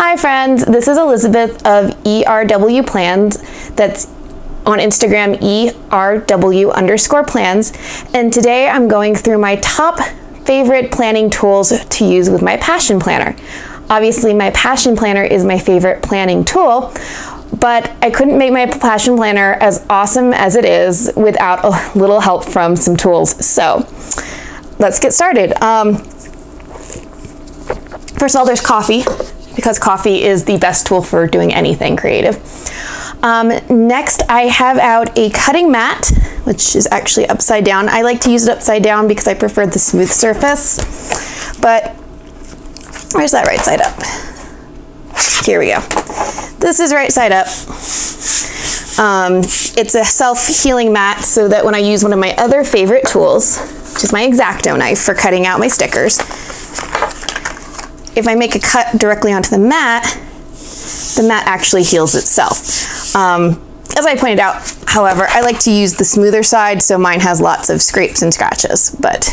Hi friends, this is Elizabeth of ERW Plans. That's on Instagram, ERW_plans. And today I'm going through my top favorite planning tools to use with my Passion Planner. Obviously my Passion Planner is my favorite planning tool, but I couldn't make my Passion Planner as awesome as it is without a little help from some tools. So let's get started. First of all, there's coffee, because coffee is the best tool for doing anything creative. Next, I have out a cutting mat, which is actually upside down. I like to use it upside down because I prefer the smooth surface, but where's that right side up? Here we go. This is right side up. It's a self-healing mat so that when I use one of my other favorite tools, which is my X-Acto knife for cutting out my stickers, if I make a cut directly onto the mat actually heals itself. As I pointed out, however, I like to use the smoother side, so mine has lots of scrapes and scratches. But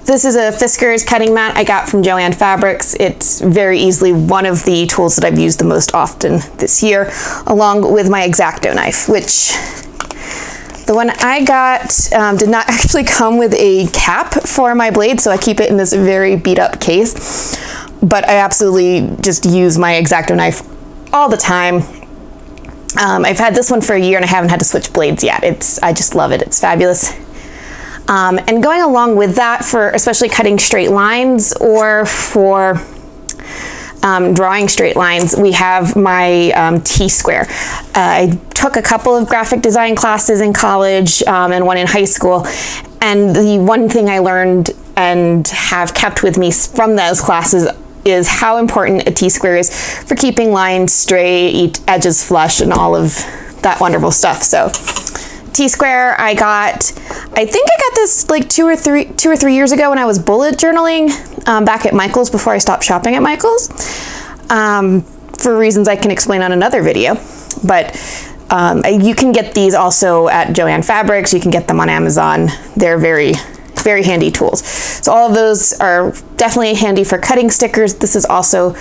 this is a Fiskars cutting mat I got from Joann Fabrics. It's very easily one of the tools that I've used the most often this year, along with my X-Acto knife, which the one I got did not actually come with a cap for my blade, so I keep it in this very beat up case. But I absolutely just use my X-Acto knife all the time. I've had this one for a year and I haven't had to switch blades yet. I just love it, it's fabulous. And going along with that, for especially cutting straight lines or for drawing straight lines, we have my T-square. I took a couple of graphic design classes in college and one in high school, and the one thing I learned and have kept with me from those classes is how important a T-square is for keeping lines straight, edges flush, and all of that wonderful stuff. So T-square I think I got this like two or three years ago when I was bullet journaling back at Michael's before I stopped shopping at Michael's, for reasons I can explain on another video. But you can get these also at Joann Fabrics. You can get them on Amazon. They're very, very handy tools. So all of those are definitely handy for cutting stickers. This is also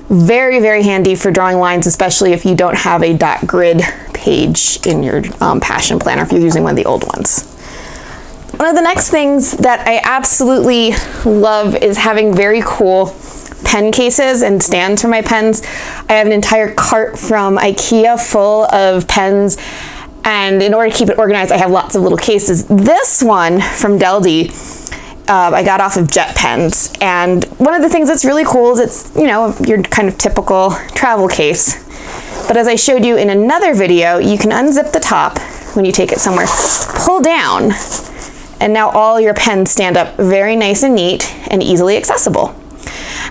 very, very handy for drawing lines, especially if you don't have a dot grid page in your Passion Planner, if you're using one of the old ones. One of the next things that I absolutely love is having very cool pen cases and stands for my pens. I have an entire cart from IKEA full of pens, and in order to keep it organized, I have lots of little cases. This one from Deldy, I got off of Jet Pens, and one of the things that's really cool is it's, you know, your kind of typical travel case. But as I showed you in another video, you can unzip the top when you take it somewhere, pull down, and now all your pens stand up very nice and neat and easily accessible.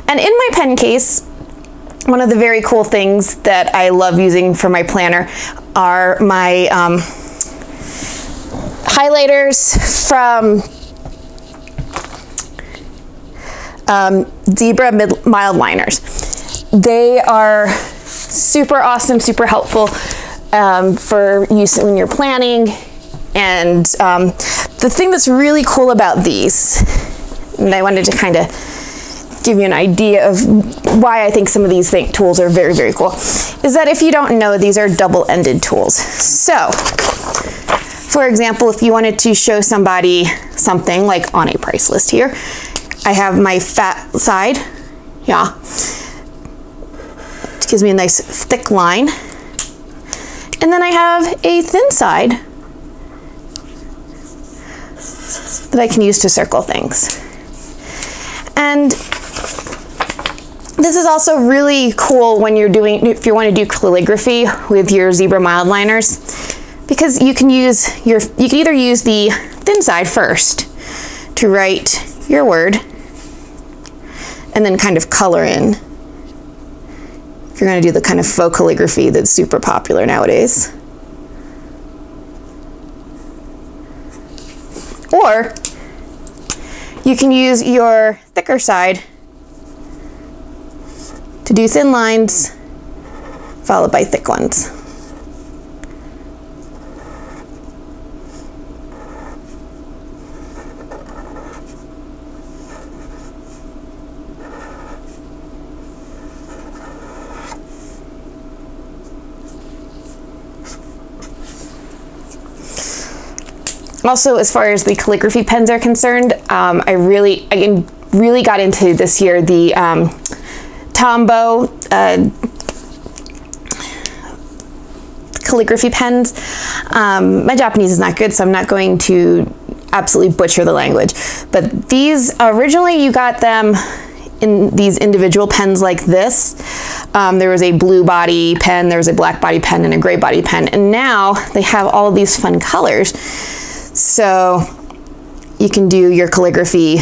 And in my pen case, one of the very cool things that I love using for my planner are my highlighters from Zebra Mild Liners. They are super awesome, super helpful for use when you're planning. And the thing that's really cool about these, and I wanted to kind of give you an idea of why I think some of these tools are very, very cool, is that if you don't know, these are double-ended tools. So, for example, if you wanted to show somebody something like on a price list here, I have my fat side, yeah, it gives me a nice thick line, and then I have a thin side that I can use to circle things. And this is also really cool when if you want to do calligraphy with your Zebra Mild Liners, because you can either use the thin side first to write your word and then kind of color in, if you're going to do the kind of faux calligraphy that's super popular nowadays. Or you can use your thicker side to do thin lines followed by thick ones. Also, as far as the calligraphy pens are concerned, I really got into this year the Tombow calligraphy pens. My Japanese is not good, so I'm not going to absolutely butcher the language. But these, originally you got them in these individual pens like this. There was a blue body pen, there was a black body pen, and a gray body pen. And now they have all of these fun colors. So you can do your calligraphy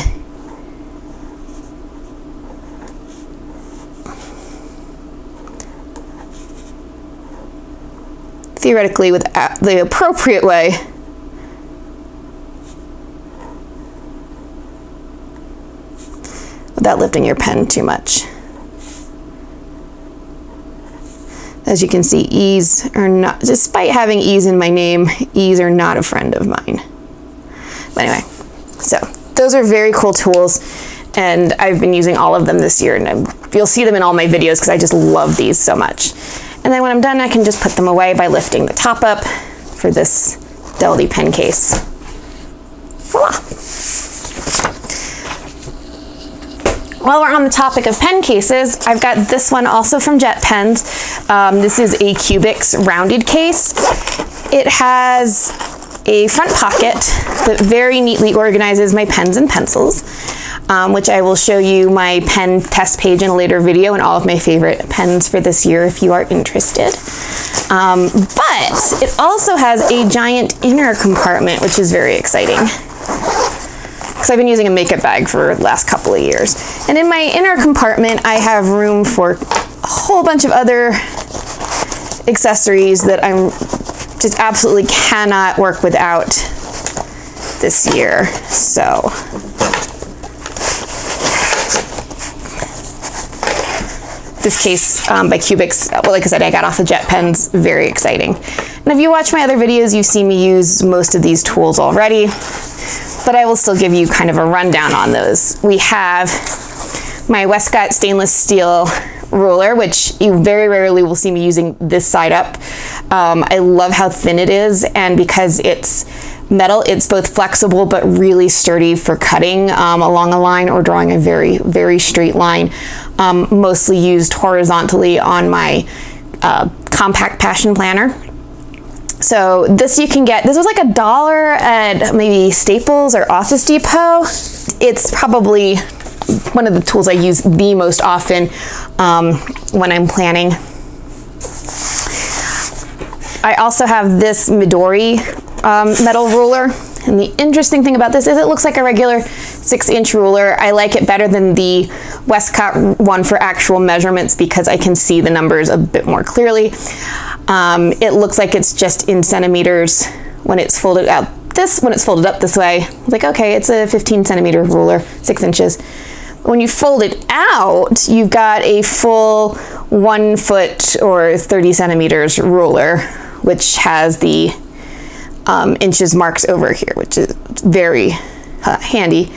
theoretically with the appropriate way. Without lifting your pen too much. As you can see, E's are not, despite having E's in my name, E's are not a friend of mine. But anyway, so those are very cool tools, and I've been using all of them this year, and you'll see them in all my videos because I just love these so much. And then when I'm done, I can just put them away by lifting the top up for this Delty pen case. Voila! While we're on the topic of pen cases, I've got this one also from Jet Pens. This is a Cubics rounded case. It has a front pocket that very neatly organizes my pens and pencils, which I will show you my pen test page in a later video and all of my favorite pens for this year if you are interested. But it also has a giant inner compartment, which is very exciting, because I've been using a makeup bag for the last couple of years. And in my inner compartment, I have room for a whole bunch of other accessories that I'm just absolutely cannot work without this year. So this case by Cubics, well, like I said, I got off the Jet Pens, very exciting. And if you watch my other videos, you've seen me use most of these tools already, but I will still give you kind of a rundown on those. We have my Westcott stainless steel ruler, which you very rarely will see me using this side up. I love how thin it is, and because it's metal, it's both flexible but really sturdy for cutting along a line or drawing a very, very straight line. Mostly used horizontally on my compact passion planner. So this you can get, this was like $1 at maybe Staples or Office Depot. It's probably one of the tools I use the most often when I'm planning. I also have this Midori metal ruler. And the interesting thing about this is it looks like a regular 6-inch ruler. I like it better than the Westcott one for actual measurements because I can see the numbers a bit more clearly. It looks like it's just in centimeters when it's folded out. When it's folded up this way, it's like, okay, it's a 15 centimeter ruler, 6 inches. When you fold it out, you've got a full 1 foot or 30 centimeters ruler, which has the inches marks over here, which is very handy.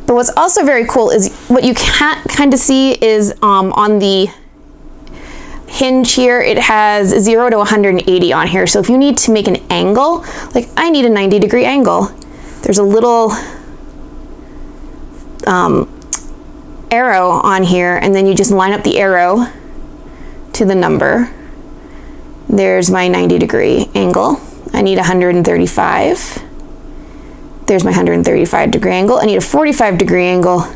But what's also very cool is what you can't kind of see is on the hinge here, it has 0 to 180 on here. So if you need to make an angle, like I need a 90-degree angle, there's a little arrow on here, and then you just line up the arrow to the number. There's my 90-degree angle. I need 135. There's my 135-degree angle. I need a 45-degree angle.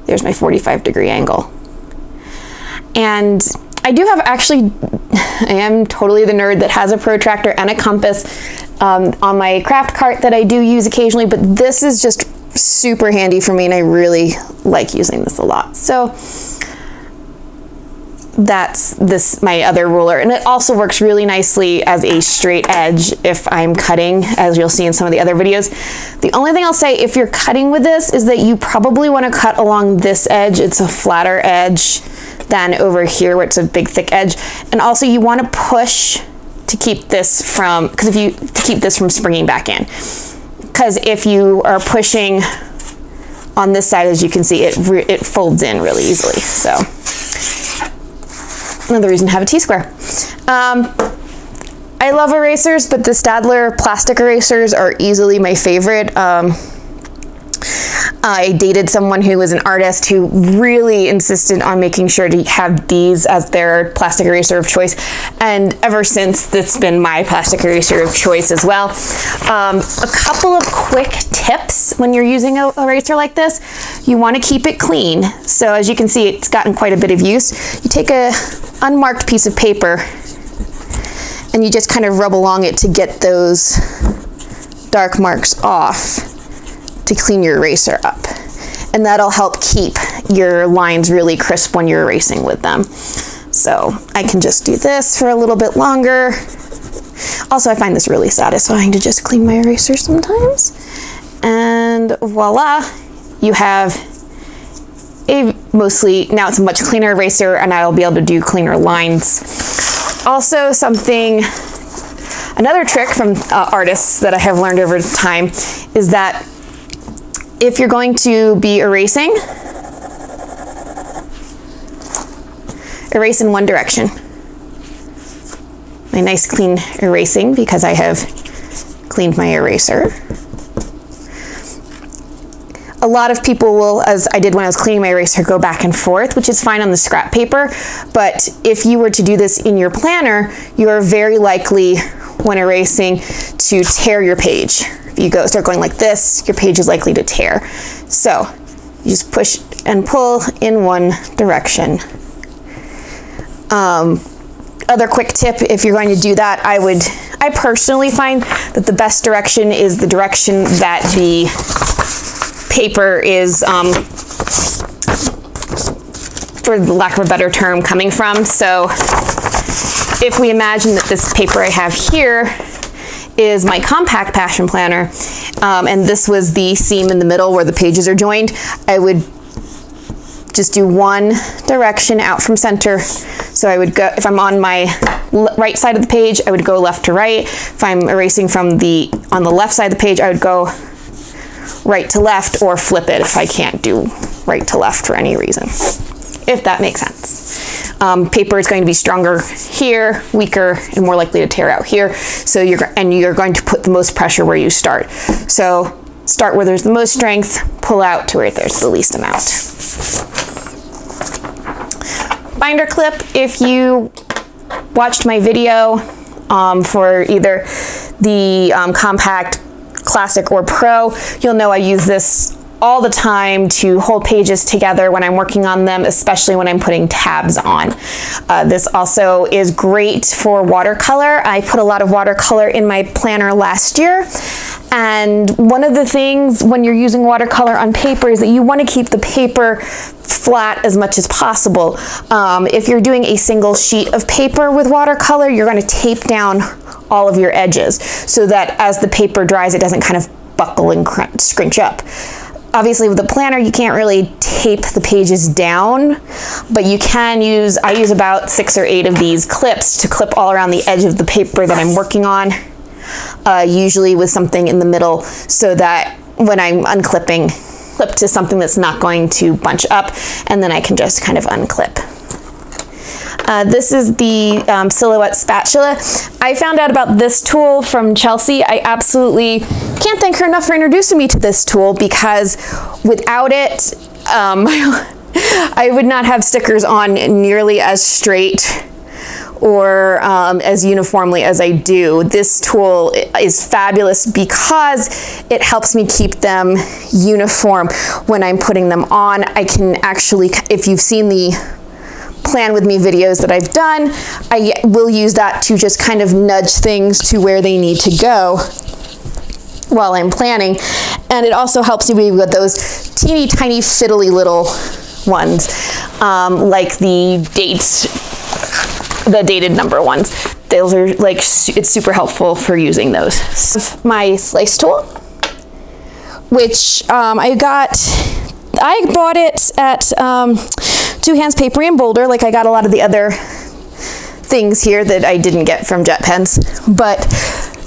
There's my 45-degree angle. And I do have actually, I am totally the nerd that has a protractor and a compass on my craft cart that I do use occasionally, but this is just super handy for me and I really like using this a lot. So that's my other ruler, and it also works really nicely as a straight edge if I'm cutting, as you'll see in some of the other videos. The only thing I'll say if you're cutting with this is that you probably want to cut along this edge. It's a flatter edge than over here where it's a big thick edge, and also you want to push to keep this from, to keep this from springing back in, because if you are pushing on this side, as you can see, it folds in really easily. So another reason to have a T-square. I love erasers, but the Staedtler plastic erasers are easily my favorite. I dated someone who was an artist who really insisted on making sure to have these as their plastic eraser of choice, and ever since that's been my plastic eraser of choice as well. A couple of quick tips when you're using an eraser like this: you want to keep it clean. So as you can see, it's gotten quite a bit of use. You take a unmarked piece of paper and you just kind of rub along it to get those dark marks off, to clean your eraser up. And that'll help keep your lines really crisp when you're erasing with them. So I can just do this for a little bit longer. Also, I find this really satisfying to just clean my eraser sometimes. And voila, you have a mostly, now it's a much cleaner eraser, and I'll be able to do cleaner lines. Also, another trick from artists that I have learned over time is that if you're going to be erasing, erase in one direction. My nice clean erasing, because I have cleaned my eraser. A lot of people will, as I did when I was cleaning my eraser, go back and forth, which is fine on the scrap paper. But if you were to do this in your planner, you are very likely, when erasing, to tear your page. If you start going like this, your page is likely to tear. So you just push and pull in one direction. Other quick tip, if you're going to do that, I personally find that the best direction is the direction that the paper is, for the lack of a better term, coming from. So if we imagine that this paper I have here is my compact passion planner, and this was the seam in the middle where the pages are joined, I would just do one direction out from center. So I would go, if I'm on my right side of the page, I would go left to right. If I'm erasing on the left side of the page, I would go right to left, or flip it if I can't do right to left for any reason, if that makes sense. Paper is going to be stronger here, weaker, and more likely to tear out here. So you're going to put the most pressure where you start. So start where there's the most strength, pull out to where there's the least amount. Binder clip, if you watched my video for either the compact, classic, or pro, you'll know I use this all the time to hold pages together when I'm working on them, especially when I'm putting tabs on. This also is great for watercolor. I put a lot of watercolor in my planner last year, and one of the things when you're using watercolor on paper is that you want to keep the paper flat as much as possible. If you're doing a single sheet of paper with watercolor, you're going to tape down all of your edges so that as the paper dries, it doesn't kind of buckle and scrunch up. Obviously with the planner, you can't really tape the pages down, but you can use, I use about 6 or 8 of these clips to clip all around the edge of the paper that I'm working on, usually with something in the middle, so that when I'm unclipping, clip to something that's not going to bunch up, and then I can just kind of unclip. This is the Silhouette Spatula. I found out about this tool from Chelsea. I absolutely can't thank her enough for introducing me to this tool, because without it, I would not have stickers on nearly as straight or as uniformly as I do. This tool is fabulous because it helps me keep them uniform when I'm putting them on. I can actually, if you've seen the plan with me videos that I've done, I will use that to just kind of nudge things to where they need to go while I'm planning. And it also helps me with those teeny tiny fiddly little ones, like the dated number ones. Those are like, it's super helpful for using those. My slice tool, which I bought it at Two Hands Papery in Boulder. Like, I got a lot of the other things here that I didn't get from Jet Pens, but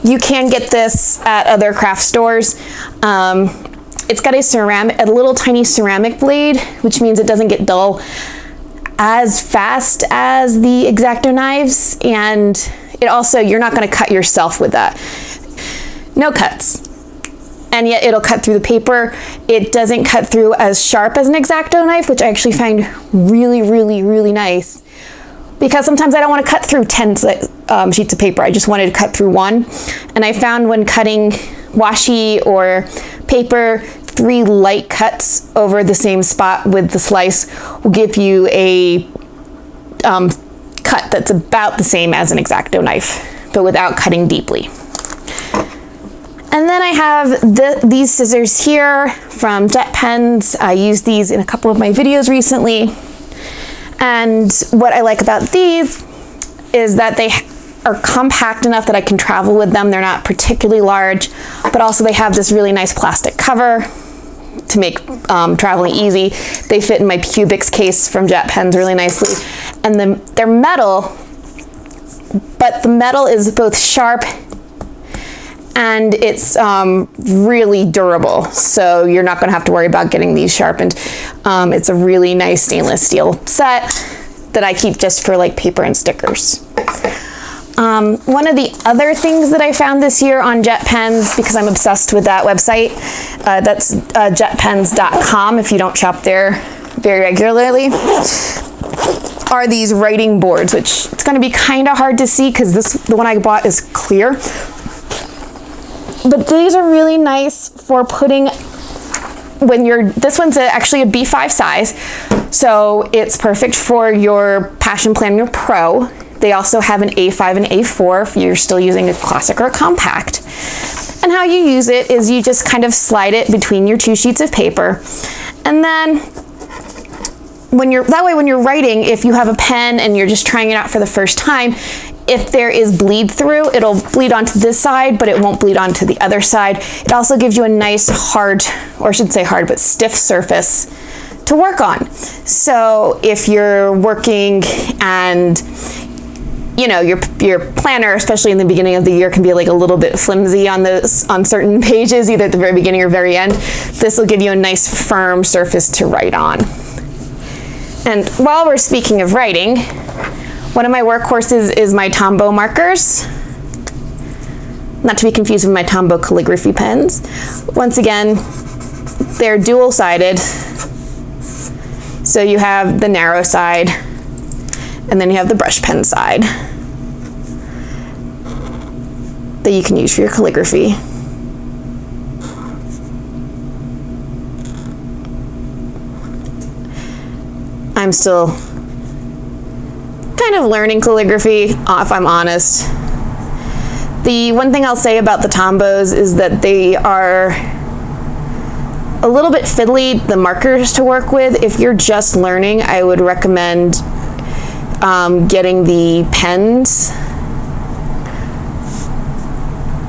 you can get this at other craft stores. It's got a little tiny ceramic blade, which means it doesn't get dull as fast as the X-Acto knives, and it also, you're not going to cut yourself with that. No cuts. And yet it'll cut through the paper. It doesn't cut through as sharp as an X-Acto knife, which I actually find really, really, really nice. Because sometimes I don't want to cut through 10 sheets of paper. I just wanted to cut through one. And I found when cutting washi or paper, 3 light cuts over the same spot with the slice will give you a cut that's about the same as an X-Acto knife, but without cutting deeply. And then I have these scissors here from Jet Pens. I used these in a couple of my videos recently. And what I like about these is that they are compact enough that I can travel with them. They're not particularly large, but also they have this really nice plastic cover to make traveling easy. They fit in my Cubics case from Jet Pens really nicely. And they're metal, but the metal is both sharp and it's really durable, so you're not going to have to worry about getting these sharpened. It's a really nice stainless steel set that I keep just for like paper and stickers. One of the other things that I found this year on Jet Pens, because I'm obsessed with that website, that's jetpens.com if you don't shop there very regularly, are these writing boards, which it's going to be kind of hard to see because the one I bought is clear. But these are really nice for putting this one's actually a B5 size, so it's perfect for your Passion Planner Pro. They also have an A5 and A4 if you're still using a classic or a compact. And how you use it is you just kind of slide it between your 2 sheets of paper. And then when you're writing, if you have a pen and you're just trying it out for the first time, if there is bleed through, it'll bleed onto this side, but it won't bleed onto the other side. It also gives you a nice hard, or I should say hard, but stiff surface to work on. So if you're working and you know, your planner, especially in the beginning of the year, can be like a little bit flimsy on certain pages, either at the very beginning or very end, this will give you a nice firm surface to write on. And while we're speaking of writing, one of my workhorses is my Tombow Markers, not to be confused with my Tombow calligraphy pens. Once again, they're dual-sided, so you have the narrow side, and then you have the brush pen side that you can use for your calligraphy. I'm still kind of learning calligraphy, if I'm honest. The one thing I'll say about the Tombows is that they are a little bit fiddly, the markers to work with. If you're just learning, I would recommend getting the pens.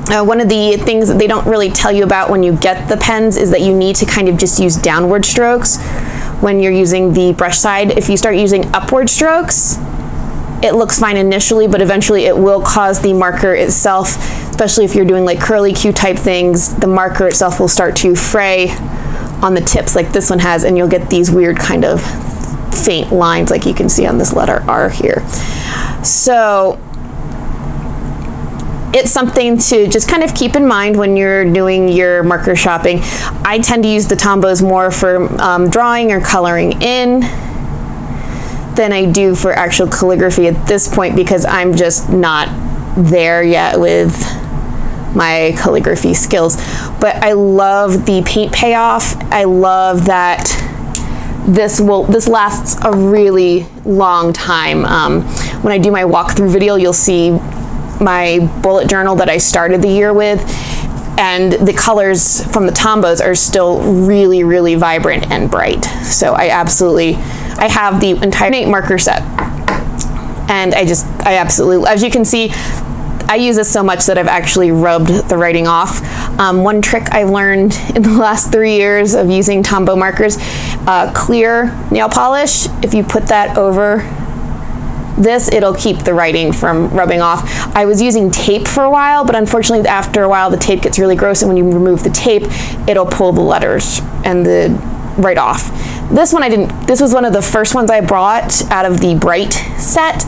One of the things that they don't really tell you about when you get the pens is that you need to kind of just use downward strokes when you're using the brush side. If you start using upward strokes, it looks fine initially, but eventually it will cause the marker itself, especially if you're doing like curly Q type things, the marker itself will start to fray on the tips like this one has, and you'll get these weird kind of faint lines like you can see on this letter R here. So it's something to just kind of keep in mind when you're doing your marker shopping. I tend to use the Tombows more for drawing or coloring in than I do for actual calligraphy at this point, because I'm just not there yet with my calligraphy skills. But I love the paint payoff. I love that this lasts a really long time. When I do my walkthrough video, you'll see my bullet journal that I started the year with, and the colors from the Tombows are still really, really vibrant and bright. So I have the entire marker set, and I absolutely, as you can see, I use this so much that I've actually rubbed the writing off. One trick I've learned in the last 3 years of using Tombow markers, clear nail polish, if you put that over this, it'll keep the writing from rubbing off. I was using tape for a while, but unfortunately after a while the tape gets really gross, and when you remove the tape, it'll pull the letters and the right off. This one I didn't. This was one of the first ones I brought out of the Bright set,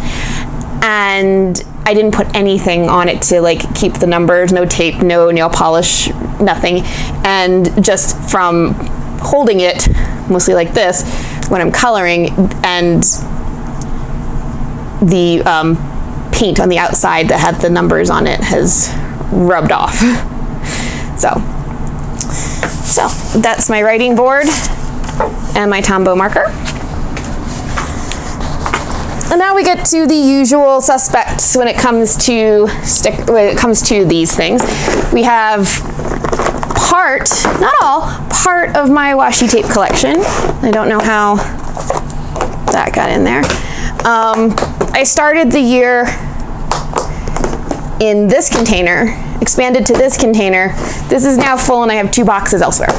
and I didn't put anything on it to like keep the numbers, no tape, no nail polish, nothing. And just from holding it, mostly like this, when I'm coloring, and the paint on the outside that had the numbers on it has rubbed off. So that's my writing board and my Tombow marker. And now we get to the usual suspects when it comes to these things. We have part, not all, part of my washi tape collection. I don't know how that got in there. I started the year in this container, expanded to this container. This is now full and I have 2 boxes elsewhere.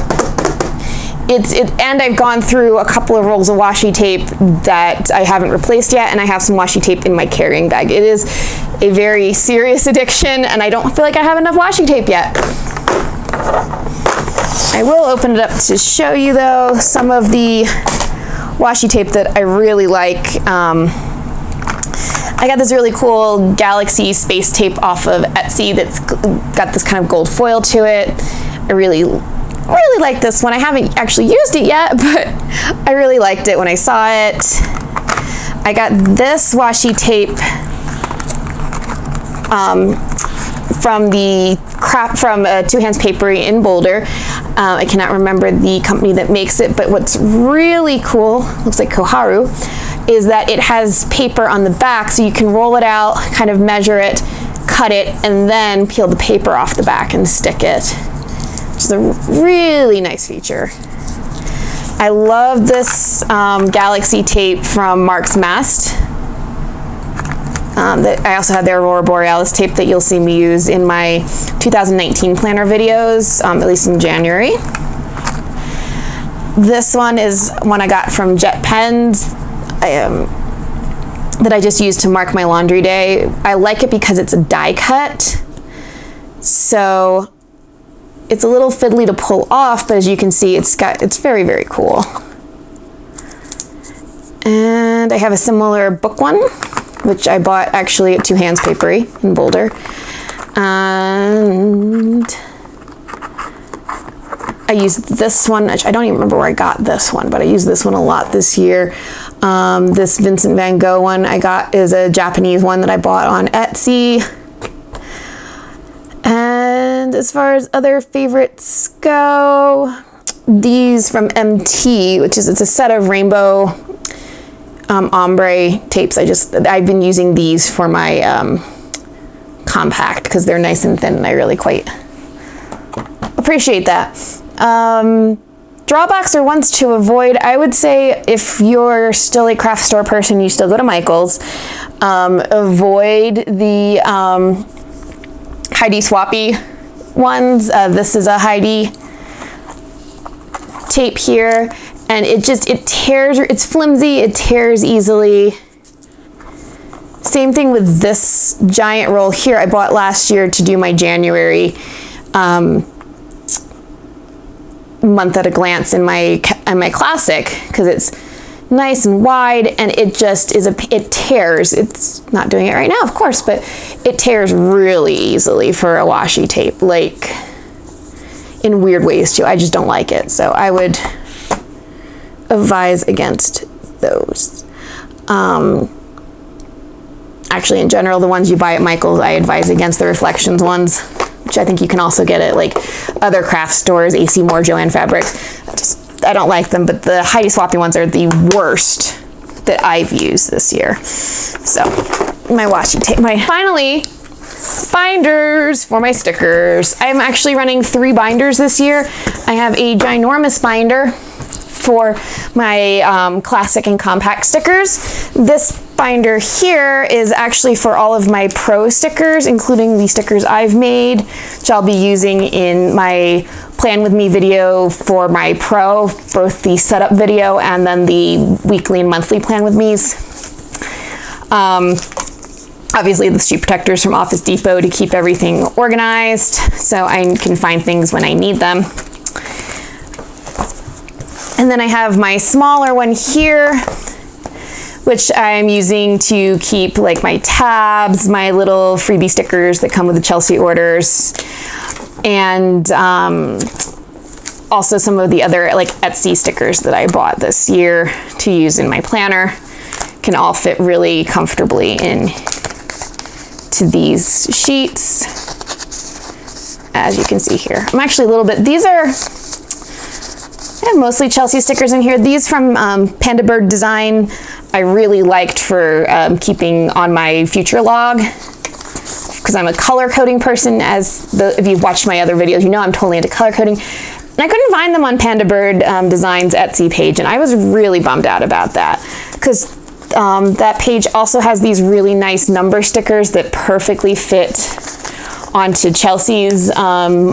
And I've gone through a couple of rolls of washi tape that I haven't replaced yet, and I have some washi tape in my carrying bag. It is a very serious addiction, and I don't feel like I have enough washi tape yet. I will open it up to show you though some of the washi tape that I really like. I got this really cool Galaxy space tape off of Etsy that's got this kind of gold foil to it. I really like this one. I haven't actually used it yet, but I really liked it when I saw it. I got this washi tape from Two Hands Papery in Boulder. I cannot remember the company that makes it, but what's really cool, looks like Koharu, is that it has paper on the back, so you can roll it out, kind of measure it, cut it, and then peel the paper off the back and stick it, which is a really nice feature. I love this Galaxy tape from Mark's Mast. I also have their Aurora Borealis tape that you'll see me use in my 2019 planner videos, at least in January. This one is one I got from Jet Pens that I just used to mark my laundry day. I like it because it's a die cut, so it's a little fiddly to pull off, but as you can see, it's very, very cool. And I have a similar book one, which I bought actually at Two Hands Papery in Boulder. And I used this one, I don't even remember where I got this one, but I used this one a lot this year. This Vincent van Gogh one I got is a Japanese one that I bought on Etsy. And as far as other favorites go, these from MT, it's a set of rainbow ombre tapes. I've been using these for my compact because they're nice and thin, and I really quite appreciate that. Drawbacks are ones to avoid. I would say if you're still a craft store person, you still go to Michael's. Avoid the Heidi Swappy ones. This is a Heidi tape here, and it tears. It's flimsy, it tears easily. Same thing with this giant roll here I bought last year to do my January month at a glance in my classic, because it's nice and wide, and it tears. It's not doing it right now, of course, but it tears really easily for a washi tape, like in weird ways too. I just don't like it, so I would advise against those. Actually, in general, the ones you buy at Michael's, I advise against the Reflections ones, which I think you can also get at like other craft stores, AC Moore, Joann Fabrics. I don't like them, but the Heidi Swappy ones are the worst that I've used this year. So my washi tape, finally, binders for my stickers. I'm actually running 3 binders this year. I have a ginormous binder for my classic and compact stickers. This binder here is actually for all of my pro stickers, including the stickers I've made, which I'll be using in my Plan With Me video for my pro, both the setup video and then the weekly and monthly Plan With Me's. Obviously the sheet protectors from Office Depot to keep everything organized so I can find things when I need them. And then I have my smaller one here, which I'm using to keep like my tabs, my little freebie stickers that come with the Chelsea orders, and also some of the other like Etsy stickers that I bought this year to use in my planner. Can all fit really comfortably in to these sheets, as you can see here. I'm actually a little bit, these are, I have mostly Chelsea stickers in here. These from Panda Bird Design I really liked for keeping on my future log, because I'm a color coding person. If you've watched my other videos, you know I'm totally into color coding. And I couldn't find them on Panda Bird Design's Etsy page, and I was really bummed out about that, because that page also has these really nice number stickers that perfectly fit onto Chelsea's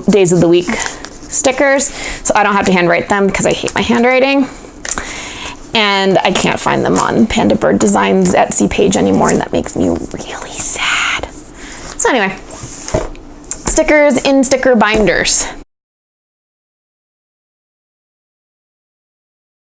Days of the Week stickers, so I don't have to handwrite them because I hate my handwriting. And I can't find them on Panda Bird Design's Etsy page anymore, and that makes me really sad. So anyway, stickers in sticker binders.